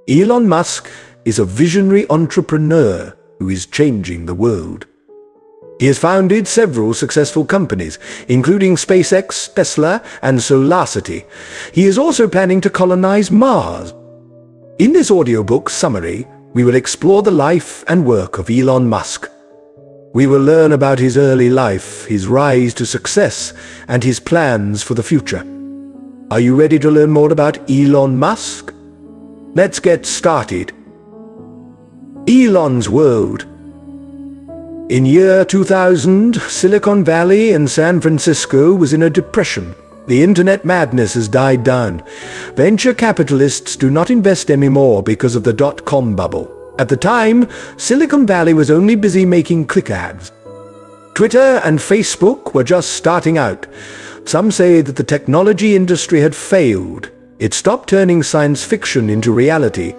Elon Musk is a visionary entrepreneur who is changing the world. He has founded several successful companies, including SpaceX, Tesla, and SolarCity. He is also planning to colonize Mars. In this audiobook summary, we will explore the life and work of Elon Musk. We will learn about his early life, his rise to success, and his plans for the future. Are you ready to learn more about Elon Musk? Let's get started. Elon's world. In year 2000, Silicon Valley and San Francisco was in a depression. The internet madness has died down. Venture capitalists do not invest anymore because of the dot-com bubble. At the time, Silicon Valley was only busy making click ads. Twitter and Facebook were just starting out. Some say that the technology industry had failed. It stopped turning science fiction into reality.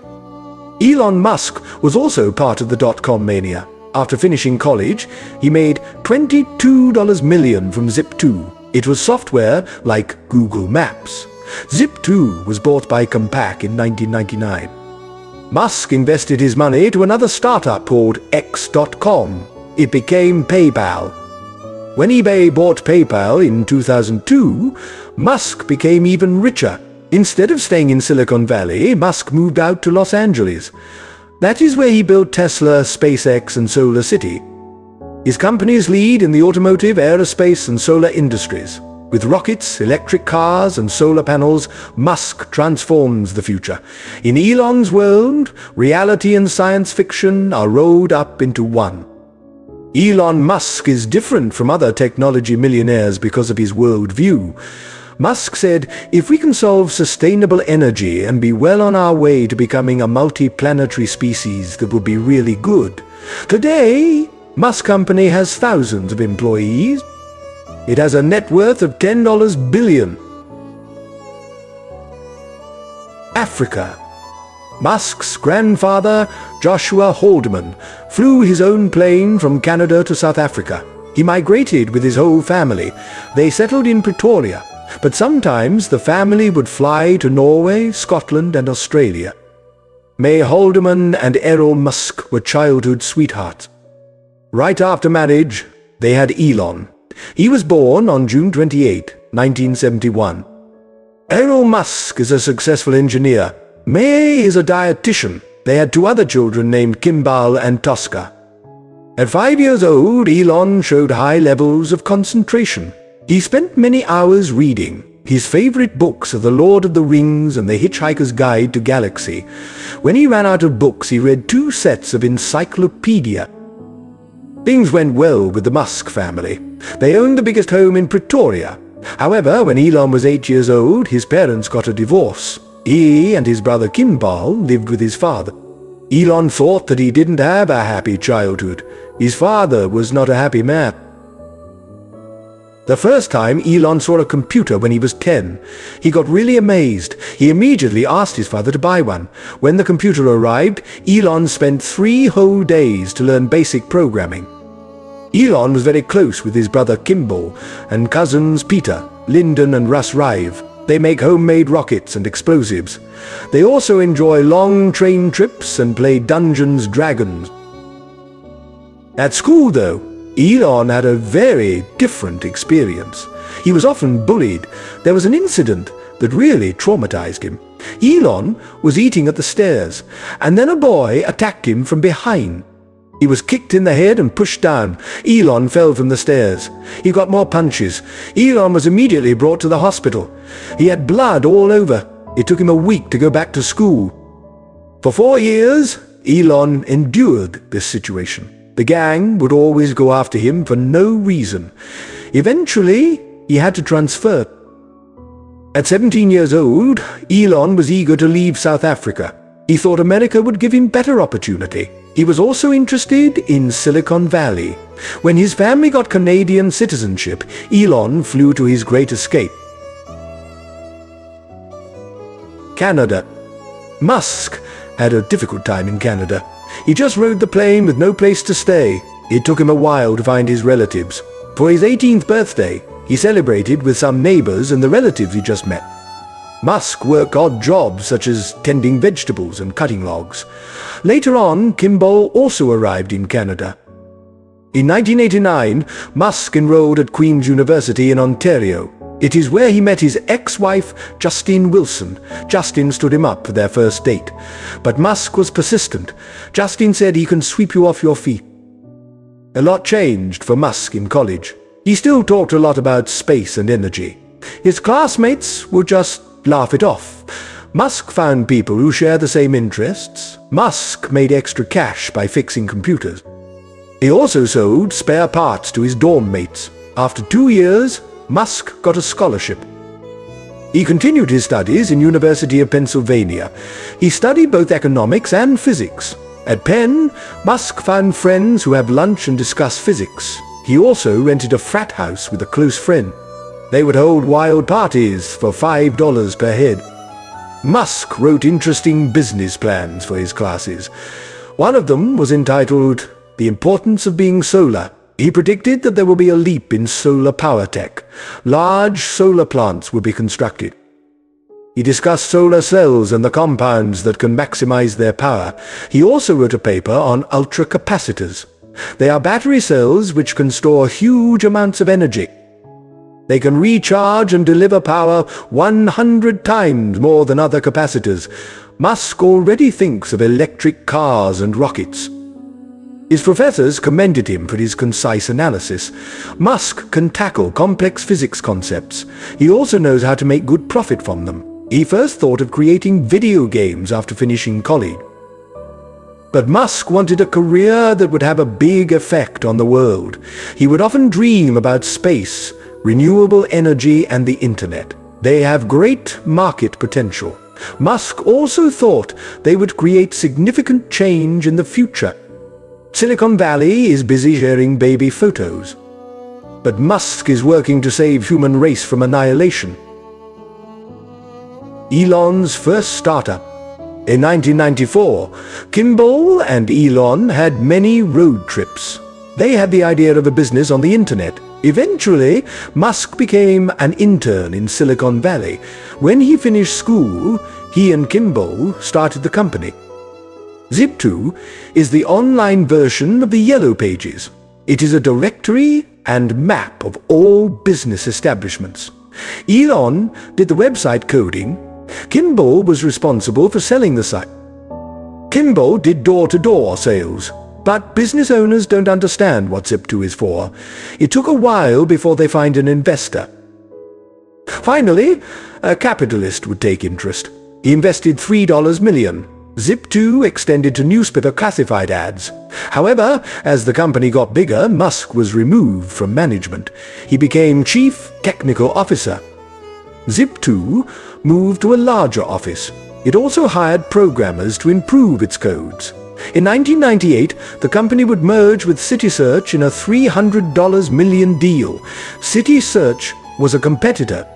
Elon Musk was also part of the dot-com mania. After finishing college, he made $22 million from Zip2. It was software like Google Maps. Zip2 was bought by Compaq in 1999. Musk invested his money to another startup called X.com. It became PayPal. When eBay bought PayPal in 2002, Musk became even richer. Instead of staying in Silicon Valley, Musk moved out to Los Angeles. That is where he built Tesla, SpaceX, and SolarCity. His companies lead in the automotive, aerospace, and solar industries. With rockets, electric cars, and solar panels, Musk transforms the future. In Elon's world, reality and science fiction are rolled up into one. Elon Musk is different from other technology millionaires because of his worldview. Musk said, "If we can solve sustainable energy and be well on our way to becoming a multi-planetary species, that would be really good." Today, Musk Company has thousands of employees. It has a net worth of $10 billion. Africa. Musk's grandfather, Joshua Haldeman, flew his own plane from Canada to South Africa. He migrated with his whole family. They settled in Pretoria, but sometimes the family would fly to Norway, Scotland, and Australia. May Haldeman and Elon Musk were childhood sweethearts. Right after marriage, they had Elon. He was born on June 28, 1971. Elon Musk is a successful engineer. May is a dietitian. They had two other children named Kimball and Tosca. At 5 years old, Elon showed high levels of concentration. He spent many hours reading. His favorite books are The Lord of the Rings and The Hitchhiker's Guide to Galaxy. When he ran out of books, he read 2 sets of encyclopedia. Things went well with the Musk family. They owned the biggest home in Pretoria. However, when Elon was 8 years old, his parents got a divorce. He and his brother Kimball lived with his father. Elon thought that he didn't have a happy childhood. His father was not a happy man. The first time Elon saw a computer when he was 10, he got really amazed. He immediately asked his father to buy one. When the computer arrived, Elon spent 3 whole days to learn basic programming. Elon was very close with his brother Kimball and cousins Peter, Lyndon, and Russ Rive. They make homemade rockets and explosives. They also enjoy long train trips and play Dungeons & Dragons. At school, though, Elon had a very different experience. He was often bullied. There was an incident that really traumatized him. Elon was eating at the stairs, and then a boy attacked him from behind. He was kicked in the head and pushed down. Elon fell from the stairs. He got more punches. Elon was immediately brought to the hospital. He had blood all over. It took him a week to go back to school. For 4 years, Elon endured this situation. The gang would always go after him for no reason. Eventually, he had to transfer. At 17 years old, Elon was eager to leave South Africa. He thought America would give him better opportunity. He was also interested in Silicon Valley. When his family got Canadian citizenship, Elon flew to his great escape. Canada. Musk had a difficult time in Canada. He just rode the plane with no place to stay. It took him a while to find his relatives. For his 18th birthday, he celebrated with some neighbors and the relatives he just met. Musk worked odd jobs such as tending vegetables and cutting logs. Later on, Kimball also arrived in Canada. In 1989, Musk enrolled at Queen's University in Ontario. It is where he met his ex-wife, Justine Wilson. Justine stood him up for their first date. But Musk was persistent. Justine said he can sweep you off your feet. A lot changed for Musk in college. He still talked a lot about space and energy. His classmates would just laugh it off. Musk found people who share the same interests. Musk made extra cash by fixing computers. He also sold spare parts to his dorm mates. After 2 years, Musk got a scholarship. He continued his studies in University of Pennsylvania. He studied both economics and physics. At Penn, Musk found friends who have lunch and discuss physics. He also rented a frat house with a close friend. They would hold wild parties for $5 per head. Musk wrote interesting business plans for his classes. One of them was entitled The Importance of Being Solar. He predicted that there will be a leap in solar power tech. Large solar plants will be constructed. He discussed solar cells and the compounds that can maximize their power. He also wrote a paper on ultracapacitors. They are battery cells which can store huge amounts of energy. They can recharge and deliver power 100 times more than other capacitors. Musk already thinks of electric cars and rockets. His professors commended him for his concise analysis. Musk can tackle complex physics concepts. He also knows how to make good profit from them. He first thought of creating video games after finishing college. But Musk wanted a career that would have a big effect on the world. He would often dream about space, renewable energy, and the internet. They have great market potential. Musk also thought they would create significant change in the future. Silicon Valley is busy sharing baby photos. But Musk is working to save human race from annihilation. Elon's first startup. In 1994, Kimball and Elon had many road trips. They had the idea of a business on the internet. Eventually, Musk became an intern in Silicon Valley. When he finished school, he and Kimball started the company. Zip2 is the online version of the Yellow Pages. It is a directory and map of all business establishments. Elon did the website coding. Kimball was responsible for selling the site. Kimball did door-to-door sales, but business owners don't understand what Zip2 is for. It took a while before they find an investor. Finally, a capitalist would take interest. He invested $3 million. Zip2 extended to newspaper classified ads. However, as the company got bigger, Musk was removed from management. He became Chief Technical Officer. Zip2 moved to a larger office. It also hired programmers to improve its codes. In 1998, the company would merge with CitySearch in a $300 million deal. CitySearch was a competitor.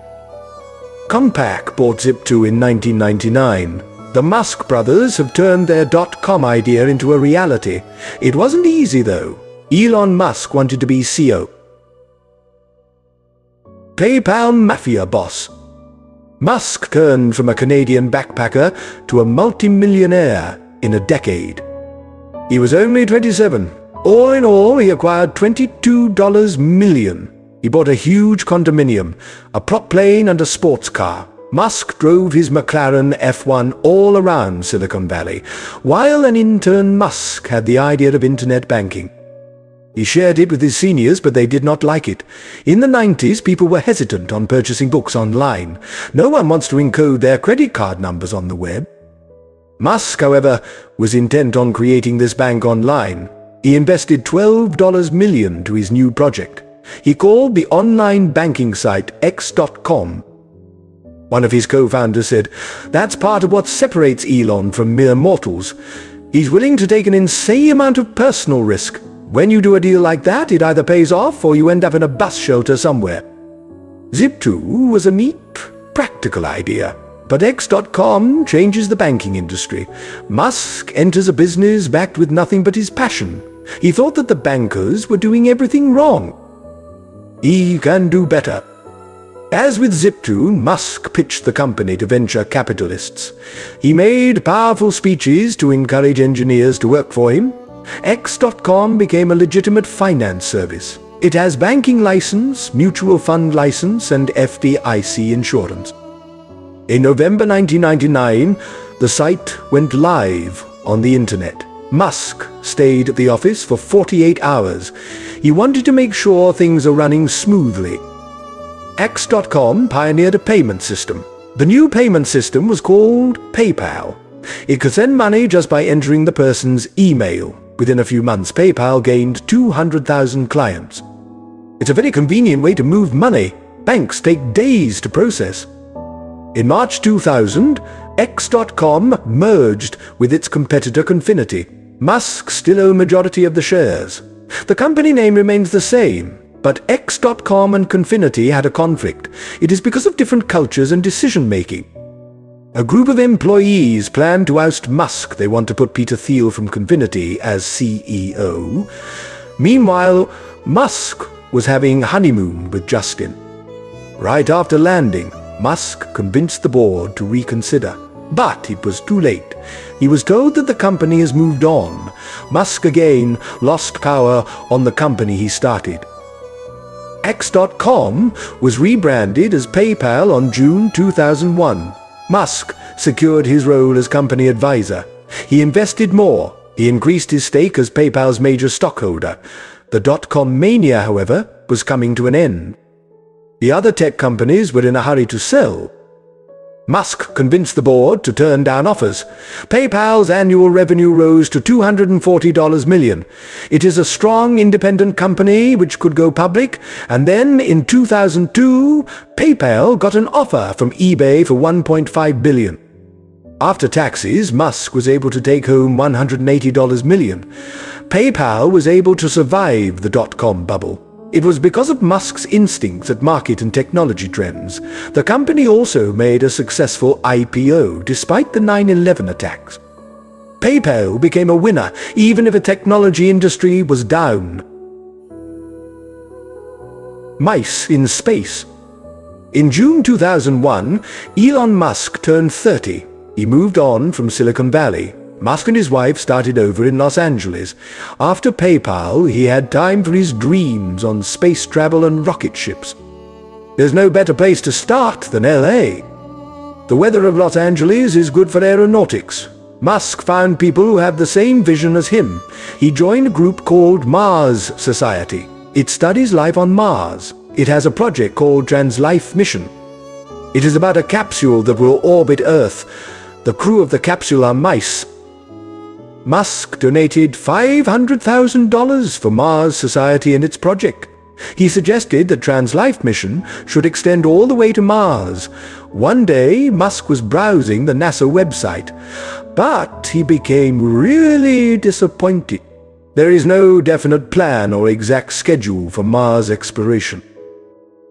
Compaq bought Zip2 in 1999. The Musk brothers have turned their .com idea into a reality. It wasn't easy though. Elon Musk wanted to be CEO. PayPal Mafia boss. Musk turned from a Canadian backpacker to a multimillionaire in a decade. He was only 27. All in all, he acquired $22 million. He bought a huge condominium, a prop plane and a sports car. Musk drove his McLaren F1 all around Silicon Valley. While an intern, Musk had the idea of internet banking. He shared it with his seniors, but they did not like it. In the 90s, people were hesitant on purchasing books online. No one wants to encode their credit card numbers on the web. Musk, however, was intent on creating this bank online. He invested $12 million to his new project. He called the online banking site X.com. One of his co-founders said, "That's part of what separates Elon from mere mortals. He's willing to take an insane amount of personal risk. When you do a deal like that, it either pays off or you end up in a bus shelter somewhere." Zip2 was a neat, practical idea. But X.com changes the banking industry. Musk enters a business backed with nothing but his passion. He thought that the bankers were doing everything wrong. He can do better. As with Zip2, Musk pitched the company to venture capitalists. He made powerful speeches to encourage engineers to work for him. X.com became a legitimate finance service. It has banking license, mutual fund license, and FDIC insurance. In November 1999, the site went live on the internet. Musk stayed at the office for 48 hours. He wanted to make sure things are running smoothly. X.com pioneered a payment system. The new payment system was called PayPal. It could send money just by entering the person's email. Within a few months, PayPal gained 200,000 clients. It's a very convenient way to move money. Banks take days to process. In March 2000, X.com merged with its competitor Confinity. Musk still owns majority of the shares. The company name remains the same, but X.com and Confinity had a conflict. It is because of different cultures and decision-making. A group of employees planned to oust Musk. They want to put Peter Thiel from Confinity as CEO. Meanwhile, Musk was having honeymoon with Justin. Right after landing, Musk convinced the board to reconsider. But it was too late. He was told that the company has moved on. Musk again lost power on the company he started. X.com was rebranded as PayPal on June 2001. Musk secured his role as company advisor. He invested more. He increased his stake as PayPal's major stockholder. The dot-com mania, however, was coming to an end. The other tech companies were in a hurry to sell. Musk convinced the board to turn down offers. PayPal's annual revenue rose to $240 million. It is a strong independent company which could go public, and then in 2002, PayPal got an offer from eBay for $1.5 billion. After taxes, Musk was able to take home $180 million. PayPal was able to survive the dot-com bubble. It was because of Musk's instincts at market and technology trends. The company also made a successful IPO despite the 9/11 attacks. PayPal became a winner even if the technology industry was down. Mice in space. In June 2001, Elon Musk turned 30. He moved on from Silicon Valley. Musk and his wife started over in Los Angeles. After PayPal, he had time for his dreams on space travel and rocket ships. There's no better place to start than LA. The weather of Los Angeles is good for aeronautics. Musk found people who have the same vision as him. He joined a group called Mars Society. It studies life on Mars. It has a project called Trans-Life Mission. It is about a capsule that will orbit Earth. The crew of the capsule are mice. Musk donated $500,000 for Mars Society and its project. He suggested the Trans-Life mission should extend all the way to Mars. One day, Musk was browsing the NASA website, but he became really disappointed. There is no definite plan or exact schedule for Mars exploration.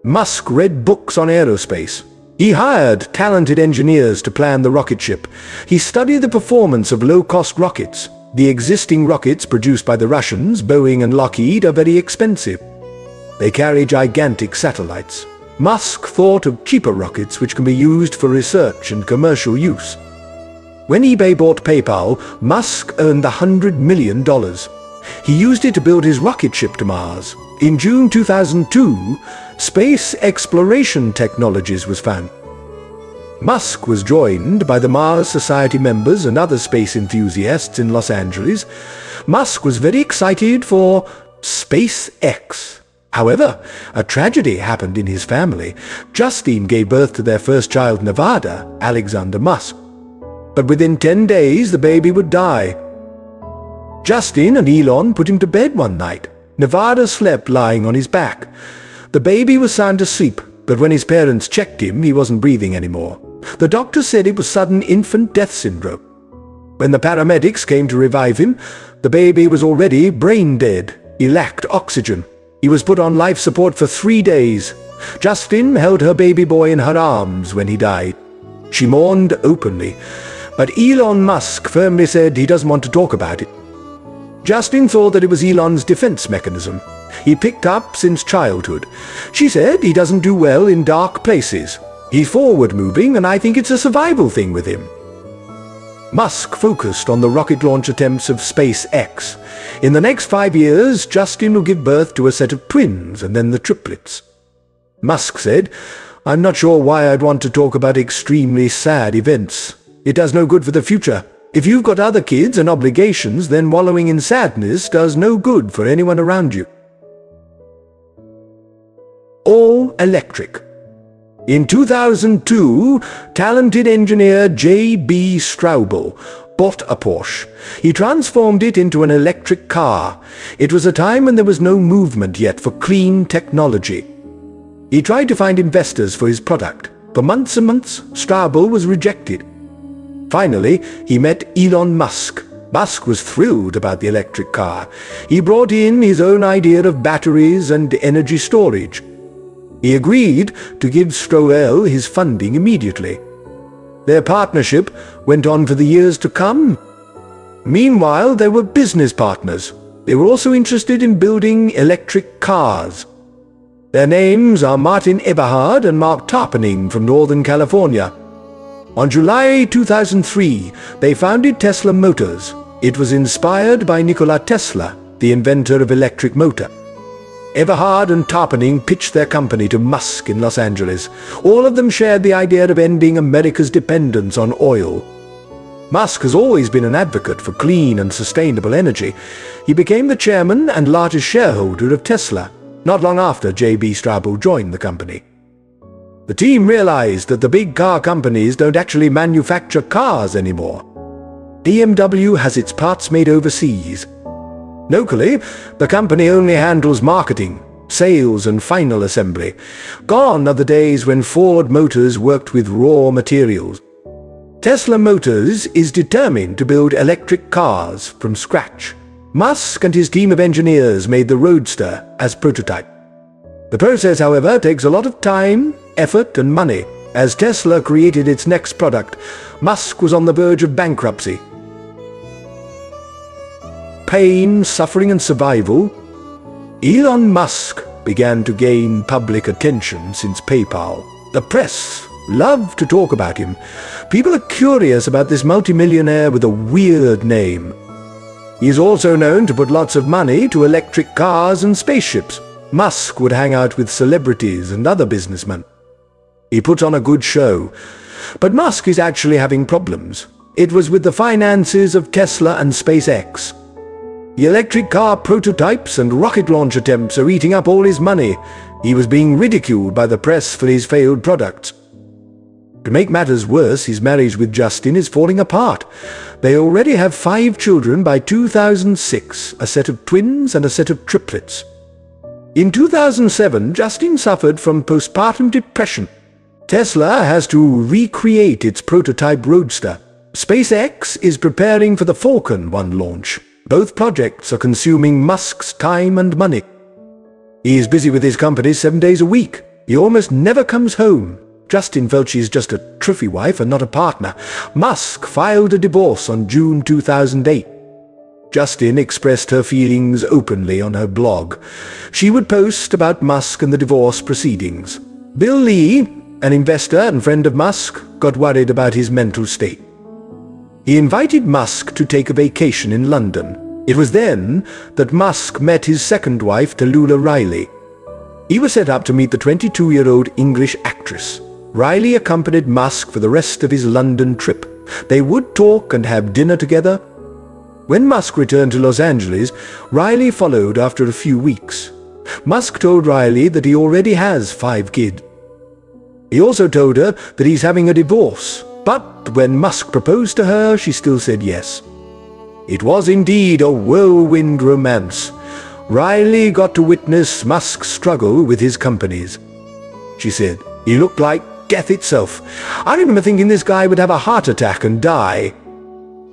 Musk read books on aerospace. He hired talented engineers to plan the rocket ship. He studied the performance of low-cost rockets. The existing rockets produced by the Russians, Boeing and Lockheed, are very expensive. They carry gigantic satellites. Musk thought of cheaper rockets which can be used for research and commercial use. When eBay bought PayPal, Musk earned $100 million. He used it to build his rocket ship to Mars. In June 2002, Space Exploration Technologies was found. Musk was joined by the Mars Society members and other space enthusiasts in Los Angeles. Musk was very excited for SpaceX. However, a tragedy happened in his family. Justin gave birth to their first child, Nevada, Alexander Musk. But within 10 days, the baby would die. Justin and Elon put him to bed one night. Nevada slept lying on his back. The baby was sound asleep, but when his parents checked him, he wasn't breathing anymore. The doctor said it was sudden infant death syndrome. When the paramedics came to revive him, the baby was already brain dead. He lacked oxygen. He was put on life support for 3 days. Justin held her baby boy in her arms when he died. She mourned openly, but Elon Musk firmly said he doesn't want to talk about it. Justin thought that it was Elon's defense mechanism. he picked up since childhood. She said he doesn't do well in dark places. He's forward-moving, and I think it's a survival thing with him. Musk focused on the rocket launch attempts of SpaceX. In the next 5 years, Justin will give birth to a set of twins and then the triplets. Musk said, "I'm not sure why I'd want to talk about extremely sad events. It does no good for the future. If you've got other kids and obligations, then wallowing in sadness does no good for anyone around you." All electric. In 2002, talented engineer J.B. Straubel bought a Porsche. He transformed it into an electric car. It was a time when there was no movement yet for clean technology. He tried to find investors for his product. For months and months, Straubel was rejected. Finally, he met Elon Musk. Musk was thrilled about the electric car. He brought in his own idea of batteries and energy storage. He agreed to give Straubel his funding immediately. Their partnership went on for the years to come. Meanwhile, they were business partners. They were also interested in building electric cars. Their names are Martin Eberhard and Mark Tarpenning from Northern California. On July 2003, they founded Tesla Motors. It was inspired by Nikola Tesla, the inventor of electric motor. Eberhard and Tarpenning pitched their company to Musk in Los Angeles. All of them shared the idea of ending America's dependence on oil. Musk has always been an advocate for clean and sustainable energy. He became the chairman and largest shareholder of Tesla, not long after J.B. Straubel joined the company. The team realized that the big car companies don't actually manufacture cars anymore. BMW has its parts made overseas. Locally, the company only handles marketing, sales and final assembly. Gone are the days when Ford Motors worked with raw materials. Tesla Motors is determined to build electric cars from scratch. Musk and his team of engineers made the Roadster as prototype. The process, however, takes a lot of time, effort and money. As Tesla created its next product, Musk was on the verge of bankruptcy. Pain, suffering and survival. Elon Musk began to gain public attention since PayPal. The press love to talk about him. People are curious about this multimillionaire with a weird name. He is also known to put lots of money to electric cars and spaceships. Musk would hang out with celebrities and other businessmen. He puts on a good show. But Musk is actually having problems. It was with the finances of Tesla and SpaceX. The electric car prototypes and rocket launch attempts are eating up all his money. He was being ridiculed by the press for his failed products. To make matters worse, his marriage with Justin is falling apart. They already have 5 children by 2006, a set of twins and a set of triplets. In 2007, Justin suffered from postpartum depression. Tesla has to recreate its prototype Roadster. SpaceX is preparing for the Falcon 1 launch. Both projects are consuming Musk's time and money. He is busy with his company 7 days a week. He almost never comes home. Justin felt she's just a trophy wife and not a partner. Musk filed a divorce on June 2008. Justin expressed her feelings openly on her blog. She would post about Musk and the divorce proceedings. Bill Lee, an investor and friend of Musk, got worried about his mental state. He invited Musk to take a vacation in London. It was then that Musk met his second wife, Tallulah Riley. He was set up to meet the 22-year-old English actress. Riley accompanied Musk for the rest of his London trip. They would talk and have dinner together. When Musk returned to Los Angeles, Riley followed after a few weeks. Musk told Riley that he already has 5 kids. He also told her that he's having a divorce, but when Musk proposed to her, she still said yes. It was indeed a whirlwind romance. Riley got to witness Musk's struggle with his companies. She said, "He looked like death itself. I remember thinking this guy would have a heart attack and die."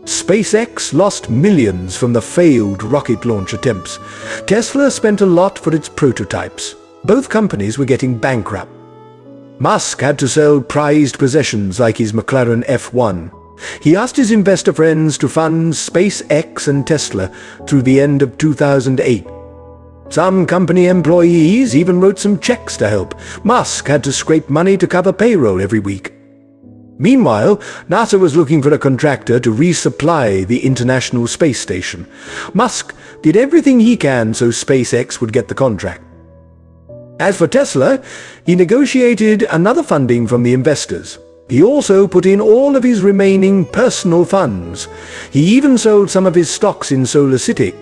SpaceX lost millions from the failed rocket launch attempts. Tesla spent a lot for its prototypes. Both companies were getting bankrupt. Musk had to sell prized possessions like his McLaren F1. He asked his investor friends to fund SpaceX and Tesla through the end of 2008. Some company employees even wrote some checks to help. Musk had to scrape money to cover payroll every week. Meanwhile, NASA was looking for a contractor to resupply the International Space Station. Musk did everything he can so SpaceX would get the contract. As for Tesla, he negotiated another funding from the investors. He also put in all of his remaining personal funds. He even sold some of his stocks in Solar City.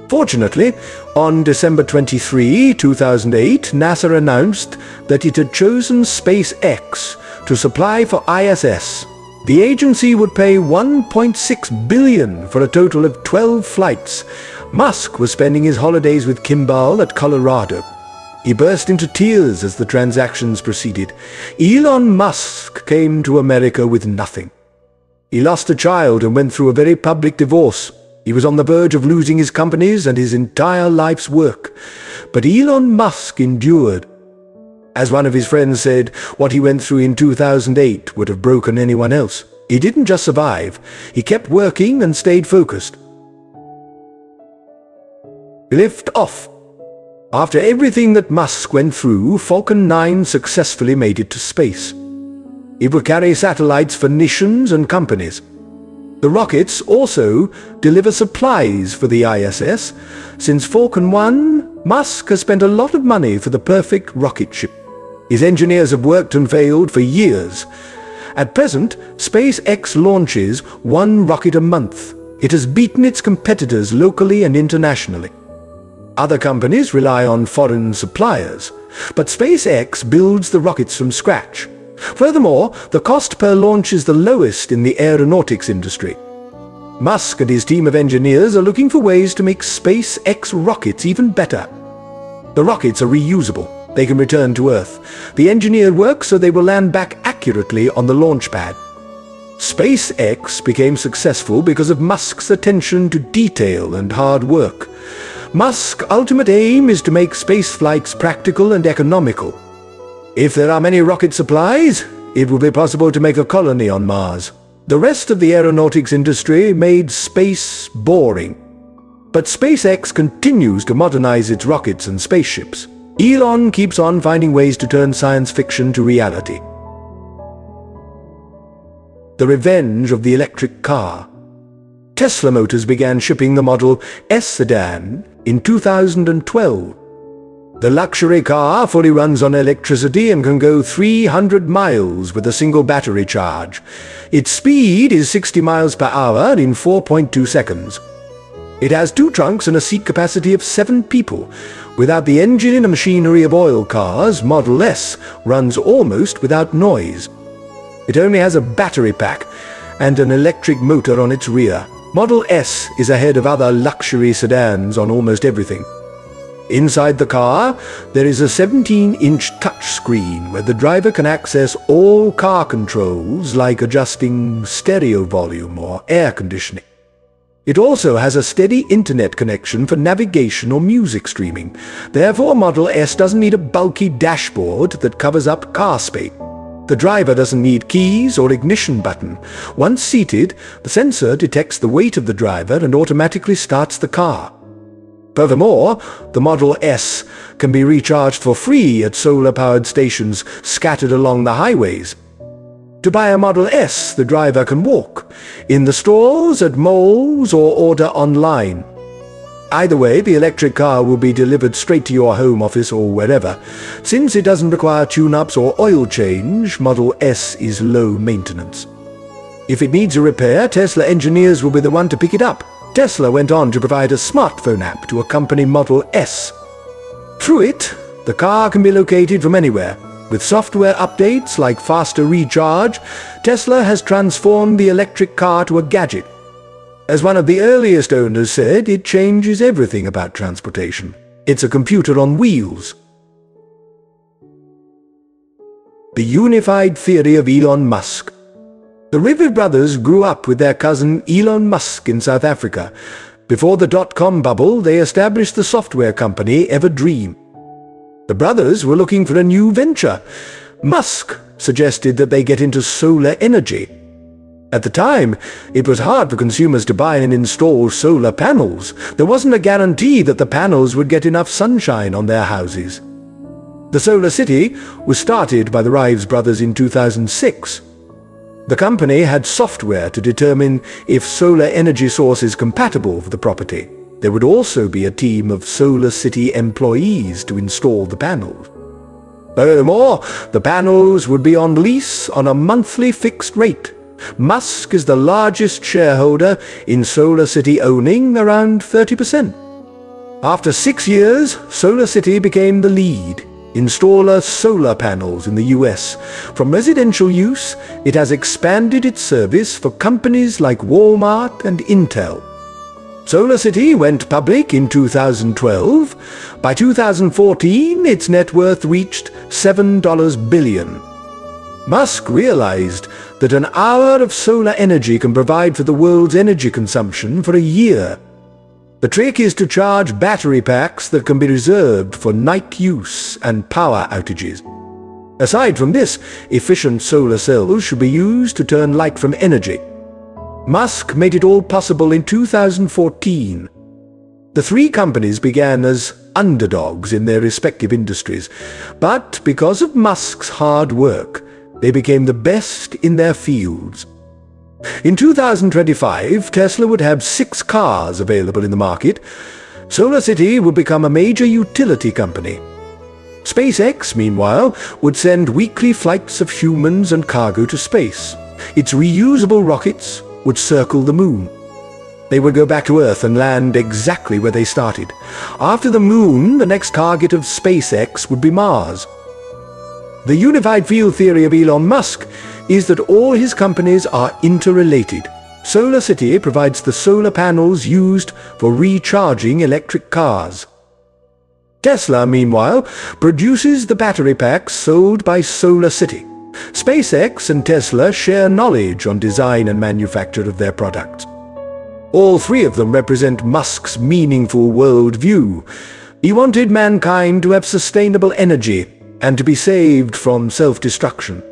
Fortunately, on December 23, 2008, NASA announced that it had chosen SpaceX to supply for ISS. The agency would pay $1.6 billion for a total of 12 flights. Musk was spending his holidays with Kimball at Colorado. He burst into tears as the transactions proceeded. Elon Musk came to America with nothing. He lost a child and went through a very public divorce. He was on the verge of losing his companies and his entire life's work. But Elon Musk endured. As one of his friends said, what he went through in 2008 would have broken anyone else. He didn't just survive, he kept working and stayed focused. Lift off. After everything that Musk went through, Falcon 9 successfully made it to space. It would carry satellites for nations and companies. The rockets also deliver supplies for the ISS. Since Falcon 1, Musk has spent a lot of money for the perfect rocket ship. His engineers have worked and failed for years. At present, SpaceX launches one rocket a month. It has beaten its competitors locally and internationally. Other companies rely on foreign suppliers, but SpaceX builds the rockets from scratch. Furthermore, the cost per launch is the lowest in the aeronautics industry. Musk and his team of engineers are looking for ways to make SpaceX rockets even better. The rockets are reusable. They can return to Earth. The engineered work so they will land back accurately on the launch pad. SpaceX became successful because of Musk's attention to detail and hard work. Musk's ultimate aim is to make space flights practical and economical. If there are many rocket supplies, it will be possible to make a colony on Mars. The rest of the aeronautics industry made space boring. But SpaceX continues to modernize its rockets and spaceships. Elon keeps on finding ways to turn science fiction to reality. The revenge of the electric car. Tesla Motors began shipping the Model S sedan in 2012. The luxury car fully runs on electricity and can go 300 miles with a single battery charge. Its speed is 60 miles per hour in 4.2 seconds. It has 2 trunks and a seat capacity of 7 people. Without the engine and machinery of oil cars, Model S runs almost without noise. It only has a battery pack and an electric motor on its rear. Model S is ahead of other luxury sedans on almost everything. Inside the car, there is a 17-inch touchscreen where the driver can access all car controls like adjusting stereo volume or air conditioning. It also has a steady internet connection for navigation or music streaming. Therefore, Model S doesn't need a bulky dashboard that covers up car space. The driver doesn't need keys or ignition button. Once seated, the sensor detects the weight of the driver and automatically starts the car. Furthermore, the Model S can be recharged for free at solar-powered stations scattered along the highways. To buy a Model S, the driver can walk, in the stores, at malls, or order online. Either way, the electric car will be delivered straight to your home office or wherever. Since it doesn't require tune-ups or oil change, Model S is low maintenance. If it needs a repair, Tesla engineers will be the one to pick it up. Tesla went on to provide a smartphone app to accompany Model S. Through it, the car can be located from anywhere. With software updates like faster recharge, Tesla has transformed the electric car to a gadget. As one of the earliest owners said, it changes everything about transportation. It's a computer on wheels. The unified theory of Elon Musk. The River brothers grew up with their cousin Elon Musk in South Africa. Before the dot-com bubble, they established the software company Dreamt. The brothers were looking for a new venture. Musk suggested that they get into solar energy. At the time, it was hard for consumers to buy and install solar panels. There wasn't a guarantee that the panels would get enough sunshine on their houses. The Solar City was started by the Rives brothers in 2006. The company had software to determine if solar energy source is compatible for the property. There would also be a team of Solar City employees to install the panels. Furthermore, the panels would be on lease on a monthly fixed rate. Musk is the largest shareholder in Solar City, owning around 30%. After 6 years, Solar City became the lead installer solar panels in the US. From residential use, it has expanded its service for companies like Walmart and Intel. Solar City went public in 2012. By 2014, its net worth reached $7 billion. Musk realized that an hour of solar energy can provide for the world's energy consumption for a year. The trick is to charge battery packs that can be reserved for night use and power outages. Aside from this, efficient solar cells should be used to turn light from energy. Musk made it all possible in 2014. The three companies began as underdogs in their respective industries, but because of Musk's hard work, they became the best in their fields. In 2025, Tesla would have 6 cars available in the market. Solar City would become a major utility company. SpaceX, meanwhile, would send weekly flights of humans and cargo to space. Its reusable rockets would circle the moon. They would go back to Earth and land exactly where they started. After the moon, the next target of SpaceX would be Mars. The unified field theory of Elon Musk is that all his companies are interrelated. Solar City provides the solar panels used for recharging electric cars. Tesla, meanwhile, produces the battery packs sold by Solar City. SpaceX and Tesla share knowledge on design and manufacture of their products. All three of them represent Musk's meaningful worldview. He wanted mankind to have sustainable energy and to be saved from self-destruction.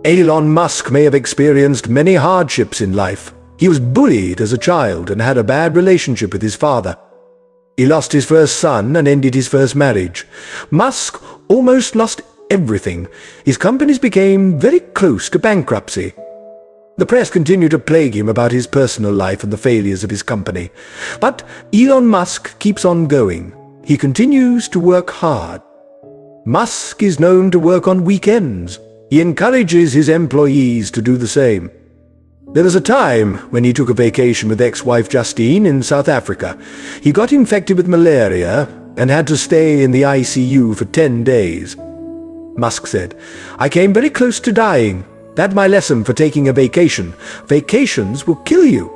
Elon Musk may have experienced many hardships in life. He was bullied as a child and had a bad relationship with his father. He lost his first son and ended his first marriage. Musk almost lost everything. His companies became very close to bankruptcy. The press continued to plague him about his personal life and the failures of his company. But Elon Musk keeps on going. He continues to work hard. Musk is known to work on weekends. He encourages his employees to do the same. There was a time when he took a vacation with ex-wife Justine in South Africa. He got infected with malaria and had to stay in the ICU for 10 days. Musk said, "I came very close to dying. That's my lesson for taking a vacation. Vacations will kill you."